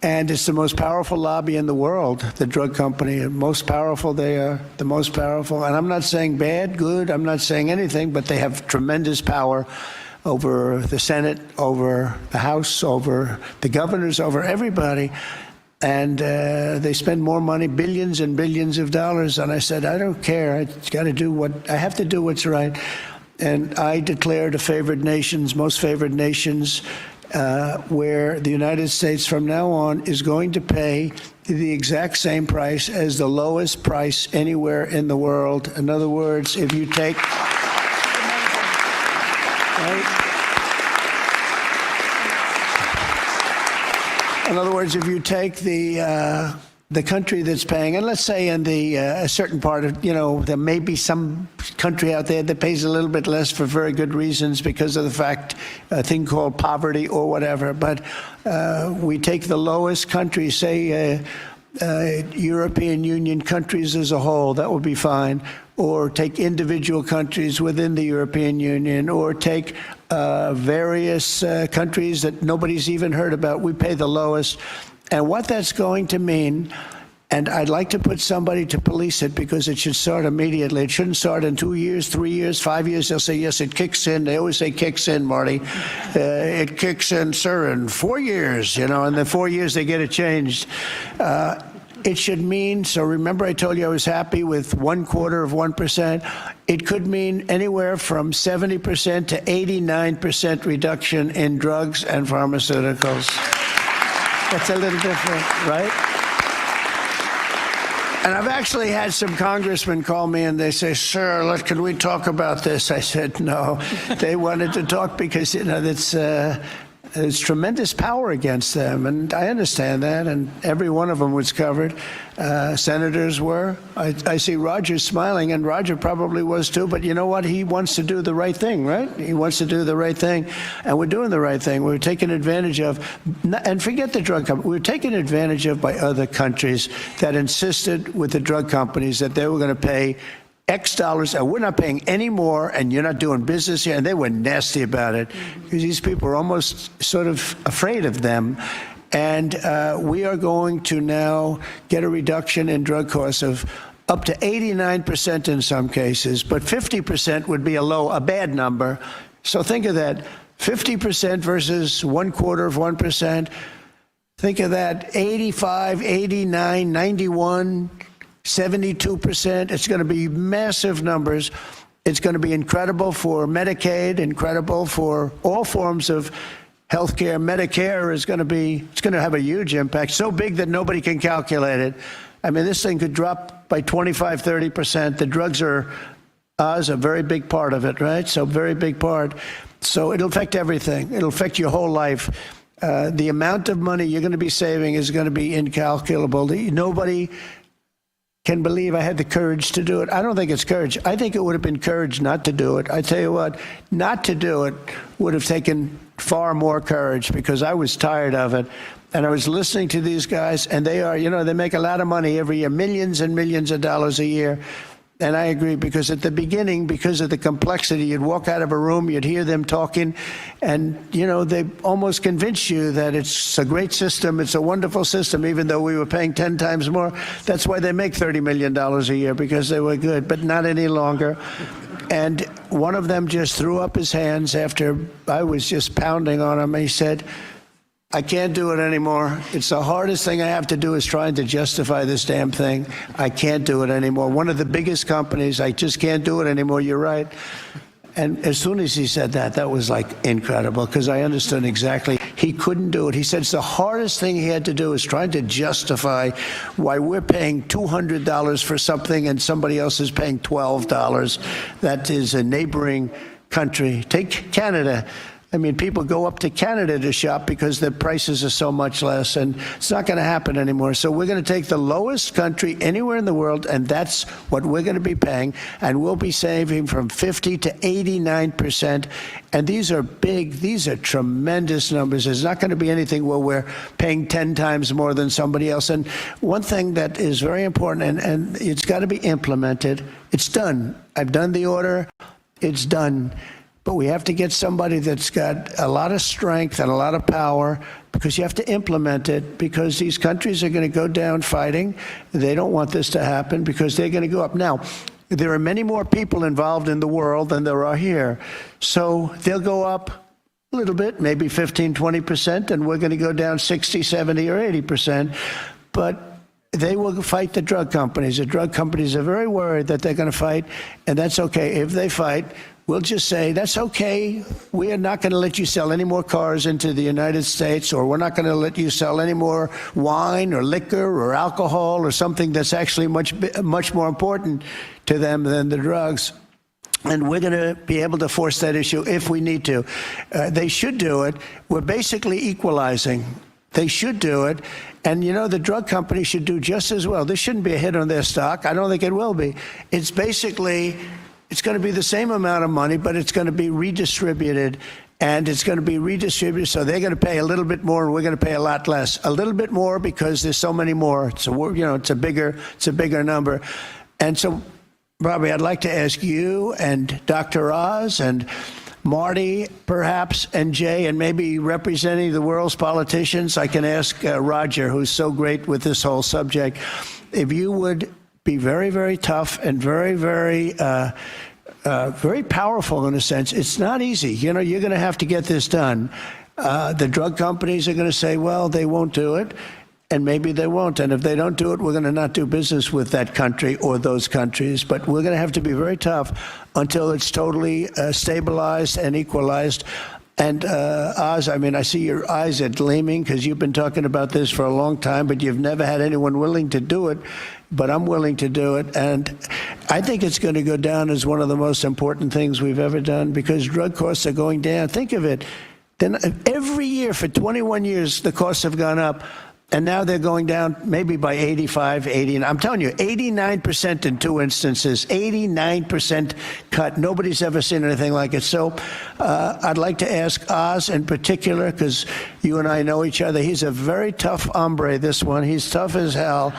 And it's the most powerful lobby in the world, the drug company. The most powerful they are, the most powerful. And I'm not saying bad, good. I'm not saying anything, but they have tremendous power over the Senate, over the House, over the governors, over everybody. And they spend more money, billions and billions of dollars. And I said, I don't care. I have to do what's right. And I declared a favored nations, most favored nations, where the United States from now on is going to pay the exact same price as the lowest price anywhere in the world. In other words, if you take... In other words, if you take the country that's paying, and let's say in a certain part of, there may be some country out there that pays a little bit less for very good reasons because of the fact, a thing called poverty or whatever. But we take the lowest country, say European Union countries as a whole, that would be fine. Or take individual countries within the European Union, or take various countries that nobody's even heard about. We pay the lowest. And what that's going to mean, and I'd like to put somebody to police it, because it should start immediately. It shouldn't start in 2 years, 3 years, 5 years. They'll say, yes, it kicks in. They always say kicks in, Marty. It kicks in, sir, in 4 years, and in 4 years they get it changed. It should mean, so remember I told you I was happy with 1/4 of 1%. It could mean anywhere from 70% to 89% reduction in drugs and pharmaceuticals. That's a little different, right? And I've actually had some congressmen call me and they say, sir, can we talk about this? I said, no. They wanted to talk because, there's tremendous power against them, and I understand that, and every one of them was covered. Senators were. I see Roger smiling, and Roger probably was too, but you know what? He wants to do the right thing, right? He wants to do the right thing, and we're doing the right thing. We're taken advantage of, and forget the drug company, we're taken advantage of by other countries that insisted with the drug companies that they were going to pay X dollars, and we're not paying any more, and you're not doing business here. And they were nasty about it, because these people are almost sort of afraid of them. And we are going to now get a reduction in drug costs of up to 89% in some cases, but 50% would be a bad number. So think of that, 50% versus 1/4 of 1%. Think of that, 85, 89, 91, 72%. It's going to be massive numbers. It's going to be incredible for Medicaid, incredible for all forms of health care. Medicare is going to have a huge impact, so big that nobody can calculate it. I mean, this thing could drop by 25, 30%. The drugs are a very big part of it, right? So very big part. So it'll affect everything. It'll affect your whole life. The amount of money you're going to be saving is going to be incalculable. Nobody can believe I had the courage to do it. I don't think it's courage. I think it would have been courage not to do it. I tell you what, not to do it would have taken far more courage, because I was tired of it. And I was listening to these guys, and they make a lot of money every year, millions and millions of dollars a year. And I agree, because at the beginning, because of the complexity, you'd walk out of a room, you'd hear them talking, and, they almost convince you that it's a great system, it's a wonderful system, even though we were paying 10 times more. That's why they make $30 million a year, because they were good, but not any longer. And one of them just threw up his hands after I was just pounding on him. He said, I can't do it anymore. It's the hardest thing I have to do is trying to justify this damn thing. I can't do it anymore. One of the biggest companies, I just can't do it anymore. You're right. And as soon as he said that, that was like incredible, because I understood exactly. He couldn't do it. He said it's the hardest thing he had to do is trying to justify why we're paying $200 for something and somebody else is paying $12. That is a neighboring country. Take Canada. I mean, people go up to Canada to shop because the prices are so much less, and it's not going to happen anymore. So we're going to take the lowest country anywhere in the world, and that's what we're going to be paying, and we'll be saving from 50 to 89%. And these are big, these are tremendous numbers. There's not going to be anything where we're paying 10 times more than somebody else. And one thing that is very important, and it's got to be implemented, it's done. I've done the order, it's done. But we have to get somebody that's got a lot of strength and a lot of power, because you have to implement it, because these countries are going to go down fighting. They don't want this to happen because they're going to go up. Now, there are many more people involved in the world than there are here. So they'll go up a little bit, maybe 15, 20%, and we're going to go down 60, 70, or 80%. But they will fight the drug companies. The drug companies are very worried that they're going to fight, and that's okay. If they fight, we'll just say, that's okay. We are not going to let you sell any more cars into the United States, or we're not going to let you sell any more wine or liquor or alcohol or something that's actually much more important to them than the drugs. And we're going to be able to force that issue if we need to. They should do it. We're basically equalizing. They should do it. And, you know, the drug companies should do just as well. This shouldn't be a hit on their stock. I don't think it will be. It's basically, it's going to be the same amount of money, but it's going to be redistributed. And it's going to be redistributed, so they're going to pay a little bit more, and we're going to pay a lot less. A little bit more because there's so many more. So, you know, it's a bigger number. And so, Bobby, I'd like to ask you and Dr. Oz and Marty, perhaps, and Jay, and maybe representing the world's politicians, I can ask Roger, who's so great with this whole subject, if you would be very, very tough and very, very, very powerful in a sense. It's not easy. You know, you're going to have to get this done. The drug companies are going to say, well, they won't do it. And maybe they won't. And if they don't do it, we're going to not do business with that country or those countries. But we're going to have to be very tough until it's totally stabilized and equalized. And Oz, I mean, I see your eyes are gleaming because you've been talking about this for a long time, but you've never had anyone willing to do it. But I'm willing to do it. And I think it's going to go down as one of the most important things we've ever done, because drug costs are going down. Think of it. Then every year for 21 years, the costs have gone up. And now they're going down maybe by 85, 80. And I'm telling you, 89% in two instances, 89% cut. Nobody's ever seen anything like it. So I'd like to ask Oz in particular, because you and I know each other. He's a very tough hombre, this one. He's tough as hell.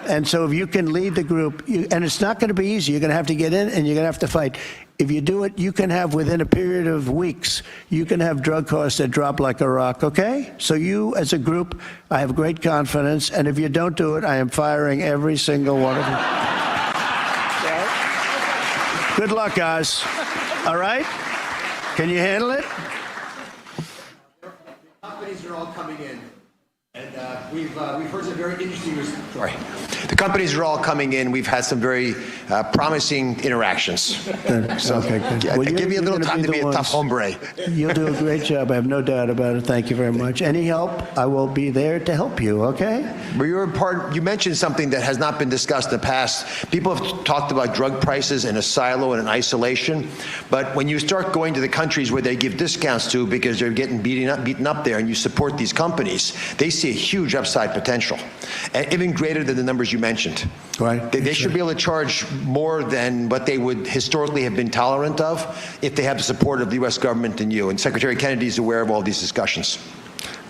And so if you can lead the group, and it's not going to be easy. You're going to have to get in and you're going to have to fight. If you do it, you can have, within a period of weeks, you can have drug costs that drop like a rock, okay? So you, as a group, I have great confidence. And if you don't do it, I am firing every single one of you. Good luck, guys. All right? Can you handle it? Companies are all coming in. And we've heard some very interesting. Sorry, the companies are all coming in. We've had some very promising interactions. So okay, good. Well, give me a little time to be a tough hombre. You'll do a great job. I have no doubt about it. Thank you very much. Any help, I will be there to help you. Okay? Well, you mentioned something that has not been discussed in the past. People have talked about drug prices in a silo and in isolation, but when you start going to the countries where they give discounts to because they're getting beaten up there, and you support these companies, they see a huge upside potential, and even greater than the numbers you mentioned. Right. They should be able to charge more than what they would historically have been tolerant of if they have the support of the U.S. government and you. And Secretary Kennedy is aware of all these discussions.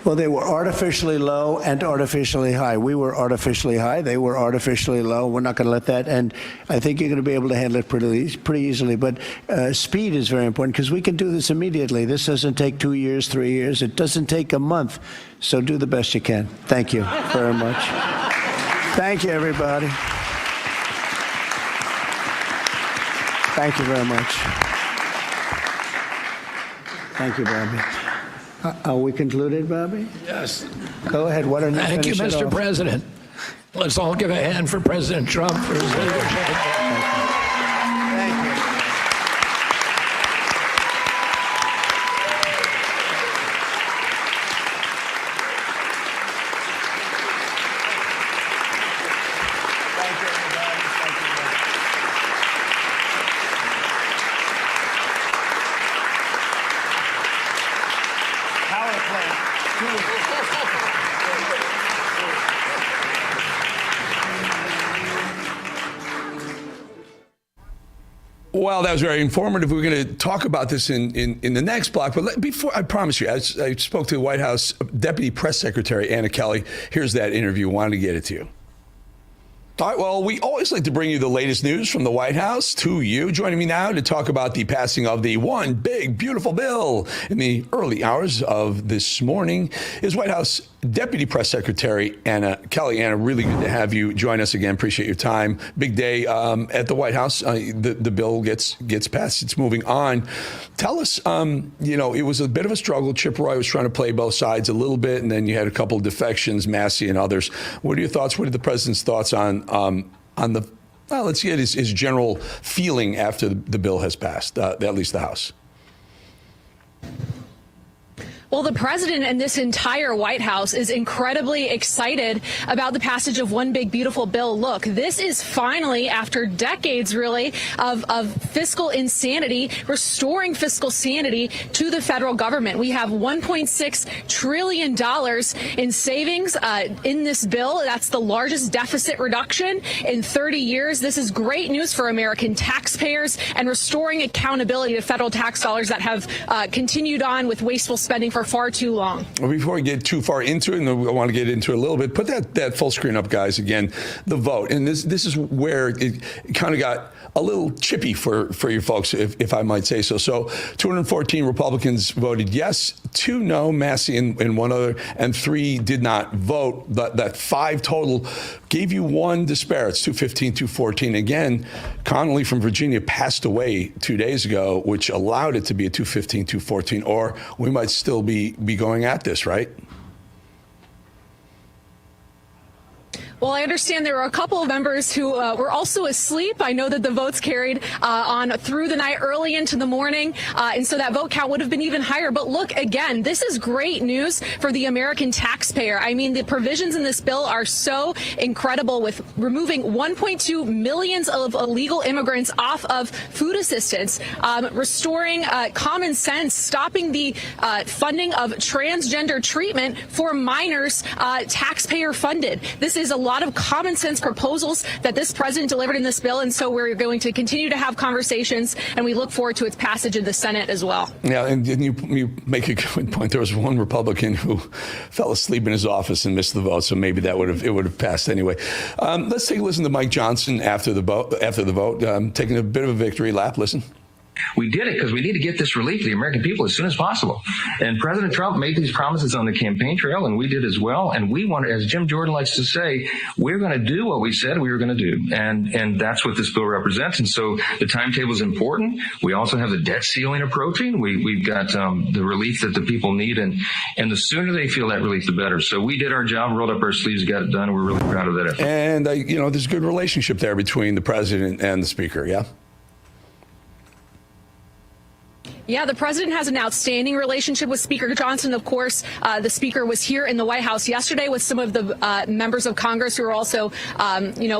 Well, they were artificially low and artificially high. We were artificially high. They were artificially low. We're not going to let that. And I think you're going to be able to handle it pretty easily. But speed is very important, because we can do this immediately. This doesn't take 2 years, 3 years. It doesn't take a month. So do the best you can. Thank you very much. Thank you, everybody. Thank you very much. Thank you, Bobby. Are we concluded, Bobby? Yes. Go ahead. Why don't you Thank you, finish it Mr. off? President. Let's all give a hand for President Trump for his leadership. Well, that was very informative. We're going to talk about this in the next block. But before, I promise you, I spoke to the White House Deputy Press Secretary Anna Kelly. Here's that interview. Wanted to get it to you. All right, well, we always like to bring you the latest news from the White House to you. Joining me now to talk about the passing of the one big, beautiful bill in the early hours of this morning is White House Deputy Press Secretary Anna Kelly. Anna, really good to have you join us again. Appreciate your time. Big day at the White House. The bill gets passed. It's moving on. Tell us, it was a bit of a struggle. Chip Roy was trying to play both sides a little bit, and then you had a couple of defections, Massey and others. What are your thoughts? What are the president's thoughts on the, well, let's get his general feeling after the bill has passed, at least the House? Well, the president and this entire White House is incredibly excited about the passage of one big, beautiful bill. Look, this is finally, after decades, really, of fiscal insanity, restoring fiscal sanity to the federal government. We have $1.6 trillion in savings in this bill. That's the largest deficit reduction in 30 years. This is great news for American taxpayers and restoring accountability to federal tax dollars that have continued on with wasteful spending for far too long. Well, before we get too far into it, and I want to get into it a little bit, put that full screen up, guys, again, the vote. And this is where it kind of got a little chippy for you folks, if I might say so. So 214 Republicans voted yes, 2 no, Massey and one other, and 3 did not vote. That 5 total gave you 1 disparate, 215, 214. Again, Connolly from Virginia passed away 2 days ago, which allowed it to be a 215, 214, or we might still be going at this, right? Well, I understand there were a couple of members who were also asleep. I know that the votes carried on through the night, early into the morning, and so that vote count would have been even higher. But look, again, this is great news for the American taxpayer. I mean, the provisions in this bill are so incredible, with removing 1.2 million of illegal immigrants off of food assistance, restoring common sense, stopping the funding of transgender treatment for minors, taxpayer funded. This is a lot of common sense proposals that this president delivered in this bill, and so we're going to continue to have conversations, and we look forward to its passage in the Senate as well. Yeah, and you make a good point. There was one Republican who fell asleep in his office and missed the vote, so maybe it would have passed anyway. Let's take a listen to Mike Johnson after the vote, taking a bit of a victory lap. Listen. We did it because we need to get this relief to the American people as soon as possible. And President Trump made these promises on the campaign trail, and we did as well. And we want, as Jim Jordan likes to say, we're going to do what we said we were going to do. And that's what this bill represents. And so the timetable is important. We also have the debt ceiling approaching. We've got the relief that the people need. And the sooner they feel that relief, the better. So we did our job, rolled up our sleeves, got it done. And we're really proud of that effort. And, there's a good relationship there between the president and the speaker, yeah? Yeah, the president has an outstanding relationship with Speaker Johnson. Of course, the speaker was here in the White House yesterday with some of the members of Congress who are also,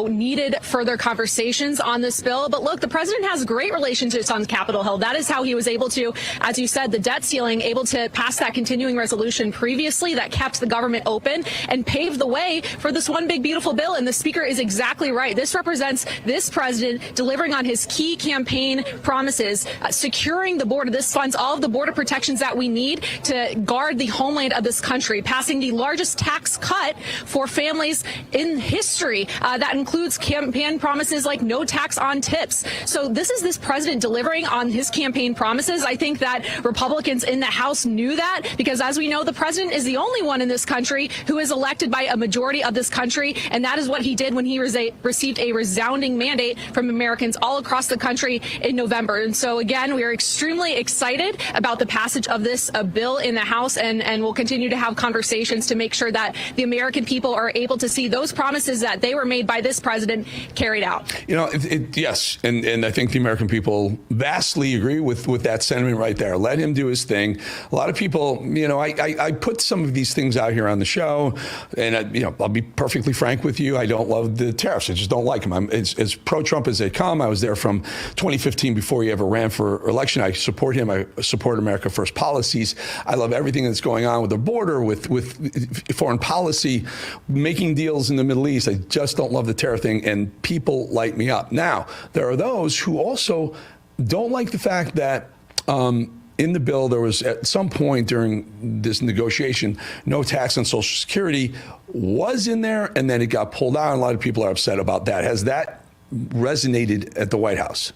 needed further conversations on this bill. But look, the president has great relationships on Capitol Hill. That is how he was able to, as you said, the debt ceiling, able to pass that continuing resolution previously that kept the government open and paved the way for this one big, beautiful bill. And the speaker is exactly right. This represents this president delivering on his key campaign promises, securing the border. This funds all of the border protections that we need to guard the homeland of this country, passing the largest tax cut for families in history. That includes campaign promises like no tax on tips. So this is this president delivering on his campaign promises. I think that Republicans in the House knew that, because as we know, the president is the only one in this country who is elected by a majority of this country. And that is what he did when he received a resounding mandate from Americans all across the country in November. And so, again, we are extremely excited about the passage of this bill in the House, and we'll continue to have conversations to make sure that the American people are able to see those promises that they were made by this president carried out. Yes, and I think the American people vastly agree with that sentiment right there. Let him do his thing. A lot of people, I put some of these things out here on the show, and I'll be perfectly frank with you. I don't love the tariffs. I just don't like them. I'm as pro-Trump as they come. I was there from 2015 before he ever ran for election. I support him. I support America First policies. I love everything that's going on with the border, with foreign policy, making deals in the Middle East. I just don't love the tariff thing, and people light me up. Now, there are those who also don't like the fact that in the bill there was at some point during this negotiation, no tax on Social Security was in there, and then it got pulled out. And a lot of people are upset about that. Has that resonated at the White House?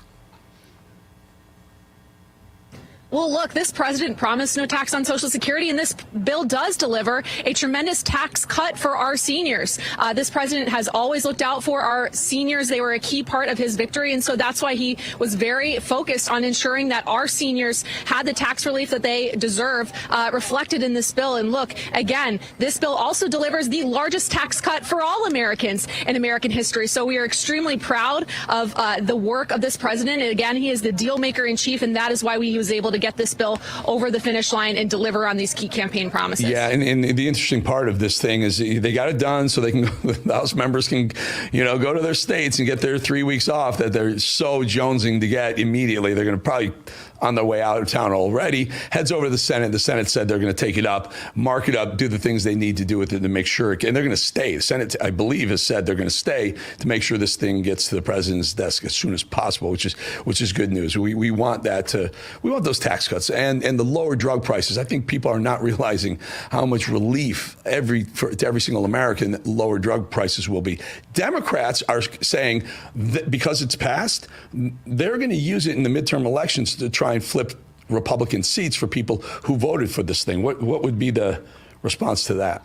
Well, look, this president promised no tax on Social Security, and this bill does deliver a tremendous tax cut for our seniors. This president has always looked out for our seniors. They were a key part of his victory, and so that's why he was very focused on ensuring that our seniors had the tax relief that they deserve reflected in this bill. And look, again, this bill also delivers the largest tax cut for all Americans in American history. So we are extremely proud of the work of this president. And again, he is the deal maker in chief, and that is why he was able to get this bill over the finish line and deliver on these key campaign promises. Yeah, and the interesting part of this thing is they got it done so they can, the House members can, go to their states and get their 3 weeks off that they're so jonesing to get immediately. They're going to probably, on their way out of town already, heads over to the Senate. The Senate said they're going to take it up, mark it up, do the things they need to do with it to make sure, and they're going to stay. The Senate, I believe, has said they're going to stay to make sure this thing gets to the president's desk as soon as possible, which is good news. We want we want those tax cuts and the lower drug prices. I think people are not realizing how much relief to every single American lower drug prices will be. Democrats are saying that because it's passed, they're going to use it in the midterm elections to try and flip Republican seats for people who voted for this thing. What would be the response to that?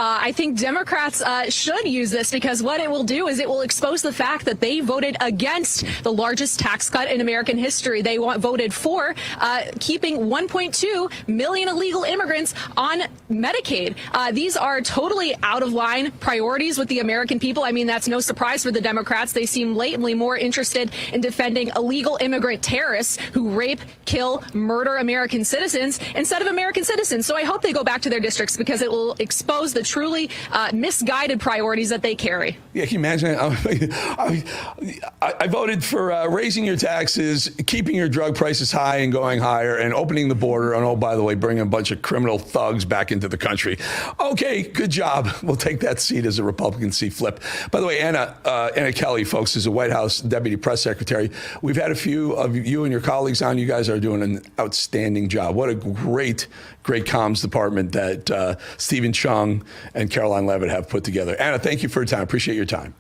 I think Democrats should use this, because what it will do is it will expose the fact that they voted against the largest tax cut in American history. They voted for keeping 1.2 million illegal immigrants on Medicaid. These are totally out of line priorities with the American people. I mean, that's no surprise for the Democrats. They seem latently more interested in defending illegal immigrant terrorists who rape, kill, murder American citizens instead of American citizens. So I hope they go back to their districts, because it will expose the truly misguided priorities that they carry. Yeah, can you imagine? I voted for raising your taxes, keeping your drug prices high and going higher, and opening the border. And oh, by the way, bringing a bunch of criminal thugs back into the country. Okay, good job. We'll take that seat as a Republican seat flip. By the way, Anna Kelly, folks, is a White House Deputy Press Secretary. We've had a few of you and your colleagues on. You guys are doing an outstanding job. What a great comms department that Stephen Chung and Caroline Levitt have put together. Anna, thank you for your time. Appreciate your time.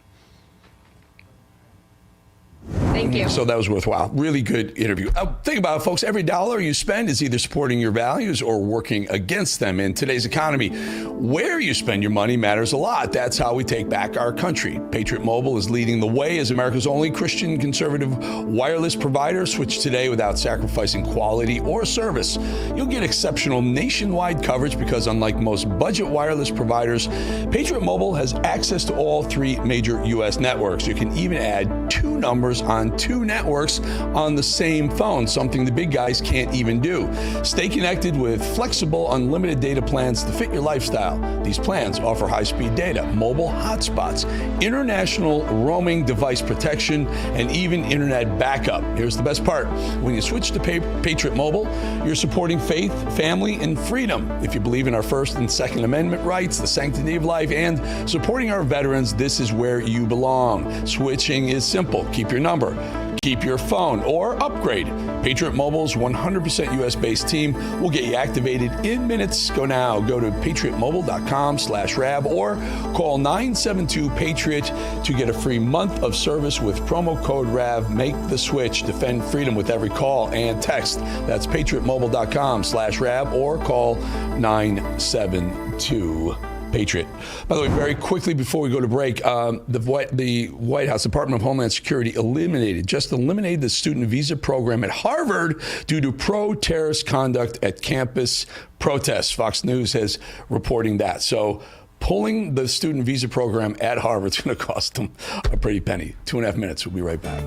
Thank you. So that was worthwhile. Really good interview. Think about it, folks. Every dollar you spend is either supporting your values or working against them. In today's economy, where you spend your money matters a lot. That's how we take back our country. Patriot Mobile is leading the way as America's only Christian conservative wireless provider. Switch today without sacrificing quality or service. You'll get exceptional nationwide coverage because, unlike most budget wireless providers, Patriot Mobile has access to all 3 major U.S. networks. You can even add 2 numbers on 2 networks on the same phone, something the big guys can't even do. Stay connected with flexible, unlimited data plans to fit your lifestyle. These plans offer high-speed data, mobile hotspots, international roaming device protection, and even internet backup. Here's the best part. When you switch to Patriot Mobile, you're supporting faith, family, and freedom. If you believe in our First and Second Amendment rights, the sanctity of life, and supporting our veterans, this is where you belong. Switching is simple. Keep your number, keep your phone, or upgrade. Patriot Mobile's 100% U.S.-based team will get you activated in minutes. Go now. Go to patriotmobile.com/RAB or call 972-PATRIOT to get a free month of service with promo code RAB. Make the switch. Defend freedom with every call and text. That's patriotmobile.com/RAB or call 972 Patriot. By the way, very quickly before we go to break, the White House Department of Homeland Security eliminated the student visa program at Harvard due to pro-terrorist conduct at campus protests. Fox News is reporting that. So pulling the student visa program at Harvard is going to cost them a pretty penny. 2.5 minutes. We'll be right back.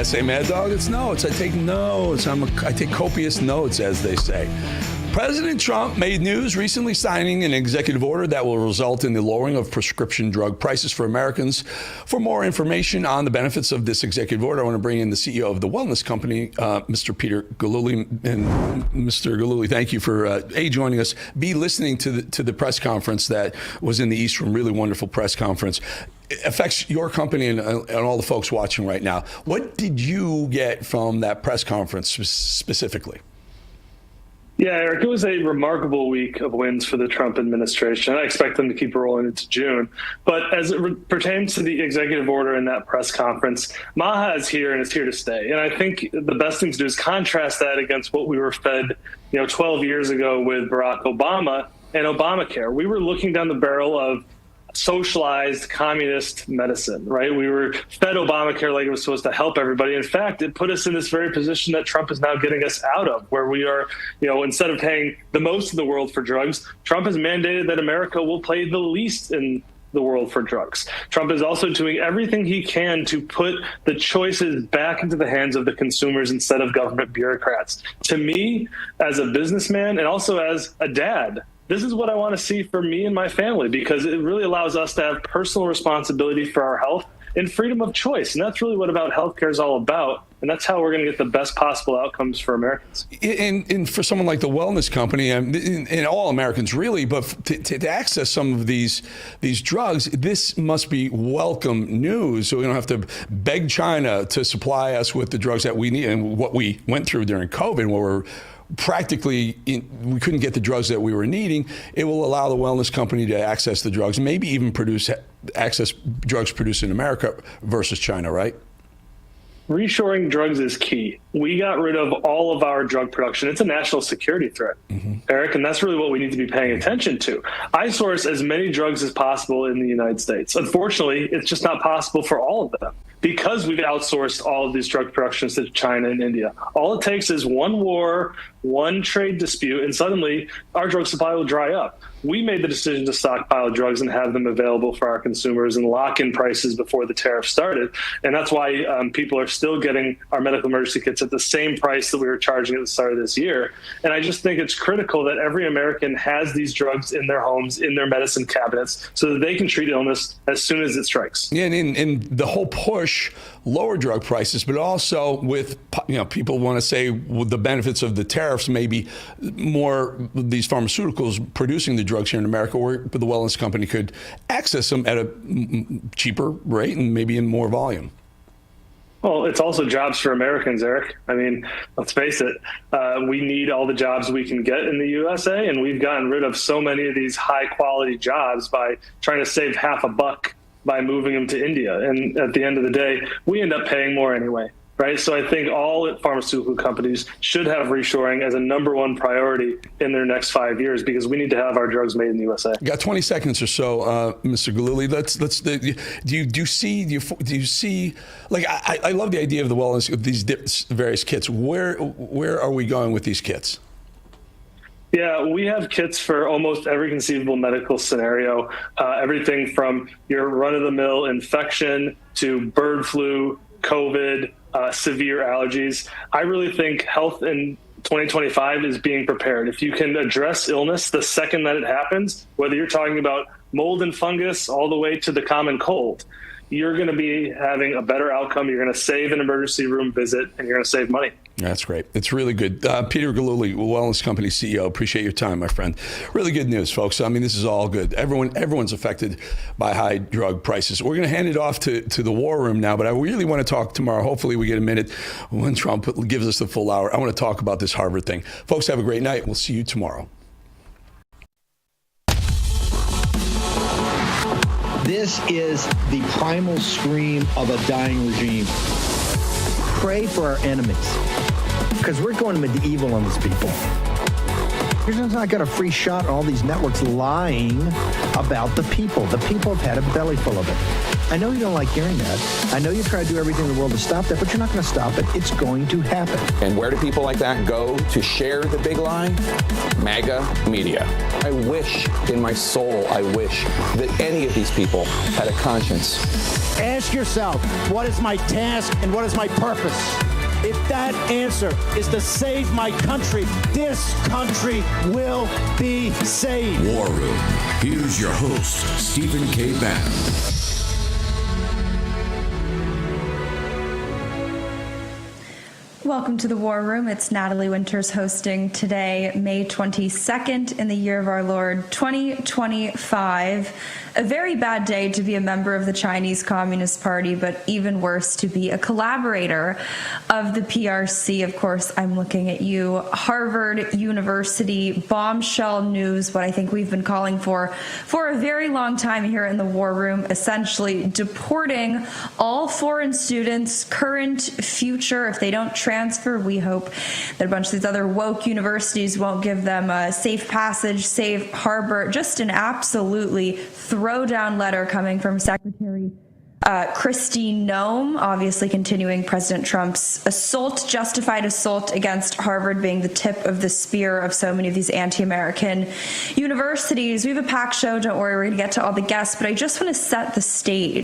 I say Mad Dog? It's notes. I take notes. I take copious notes, as they say. President Trump made news recently signing an executive order that will result in the lowering of prescription drug prices for Americans. For more information on the benefits of this executive order, I want to bring in the CEO of the wellness company, Mr. Peter Gillooly. And Mr. Gillooly, thank you for joining us, B, listening to the press conference that was in the East Room, really wonderful press conference. It affects your company and all the folks watching right now. What did you get from that press conference specifically? Yeah, Eric, it was a remarkable week of wins for the Trump administration. I expect them to keep rolling into June. But as it pertains to the executive order in that press conference, MAHA is here and it's here to stay. And I think the best thing to do is contrast that against what we were fed, 12 years ago with Barack Obama and Obamacare. We were looking down the barrel of socialized communist medicine, right? We were fed Obamacare like it was supposed to help everybody. In fact, it put us in this very position that Trump is now getting us out of, where we are, instead of paying the most in the world for drugs, Trump has mandated that America will pay the least in the world for drugs. Trump is also doing everything he can to put the choices back into the hands of the consumers instead of government bureaucrats. To me, as a businessman and also as a dad, this is what I want to see for me and my family, because it really allows us to have personal responsibility for our health and freedom of choice. And that's really what healthcare is all about. And that's how we're going to get the best possible outcomes for Americans. And for someone like the wellness company, and all Americans really, but to access some of these drugs, this must be welcome news. So we don't have to beg China to supply us with the drugs that we need, and what we went through during COVID, where we're practically we couldn't get the drugs that we were needing. It will allow the wellness company to access the drugs, maybe even access drugs produced in America versus China, right? Reshoring drugs is key. We got rid of all of our drug production. It's a national security threat, Eric, and that's really what we need to be paying attention to. I source as many drugs as possible in the United States. Unfortunately, it's just not possible for all of them, because we've outsourced all of these drug productions to China and India. All it takes is one war, one trade dispute, and suddenly our drug supply will dry up. We made the decision to stockpile drugs and have them available for our consumers and lock in prices before the tariff started. And that's why people are still getting our medical emergency kits at the same price that we were charging at the start of this year. And I just think it's critical that every American has these drugs in their homes, in their medicine cabinets, so that they can treat illness as soon as it strikes. Yeah, and the whole push, lower drug prices, but also with, people want to say with the benefits of the tariffs, maybe more these pharmaceuticals producing the drugs here in America, where the wellness company could access them at a cheaper rate and maybe in more volume. Well, it's also jobs for Americans, Eric. I mean, let's face it. We need all the jobs we can get in the USA, and we've gotten rid of so many of these high-quality jobs by trying to save half a buck by moving them to India. And at the end of the day, we end up paying more anyway, right? So I think all pharmaceutical companies should have reshoring as a number one priority in their next 5 years, because we need to have our drugs made in the USA. You got 20 seconds or so, Mr. Gillooly. Do you see? Like, I love the idea of the wellness of these various kits. Where are we going with these kits? Yeah, we have kits for almost every conceivable medical scenario, everything from your run-of-the-mill infection to bird flu, COVID, severe allergies. I really think health in 2025 is being prepared. If you can address illness the second that it happens, whether you're talking about mold and fungus all the way to the common cold, you're going to be having a better outcome. You're going to save an emergency room visit, and you're going to save money. That's great. It's really good. Peter Gillooly, Wellness Company CEO. Appreciate your time, my friend. Really good news, folks. I mean, this is all good. Everyone's affected by high drug prices. We're going to hand it off to the war room now, but I really want to talk tomorrow. Hopefully we get a minute when Trump gives us the full hour. I want to talk about this Harvard thing. Folks, have a great night. We'll see you tomorrow. This is the primal scream of a dying regime. Pray for our enemies, because we're going medieval on these people. You're just not got a free shot on all these networks lying about the people. The people have had a belly full of it. I know you don't like hearing that. I know you try to do everything in the world to stop that, but you're not going to stop it. It's going to happen. And where do people like that go to share the big lie? MAGA media. I wish in my soul, I wish that any of these people had a conscience. Ask yourself, what is my task and what is my purpose? If that answer is to save my country, this country will be saved. War Room. Here's your host, Stephen K. Bannon. Welcome to the War Room. It's Natalie Winters hosting today, May 22nd in the year of our Lord 2025. A very bad day to be a member of the Chinese Communist Party, but even worse to be a collaborator of the PRC. Of course, I'm looking at you. Harvard University bombshell news, what I think we've been calling for a very long time here in the War Room, essentially deporting all foreign students, current, future. If they don't transfer, we hope that a bunch of these other woke universities won't give them a safe passage, safe harbor. Just an absolutely throwdown letter coming from Secretary Kristi Noem, obviously continuing President Trump's justified assault against Harvard being the tip of the spear of so many of these anti-American universities. We have a packed show. Don't worry, we're going to get to all the guests, but I just want to set the stage.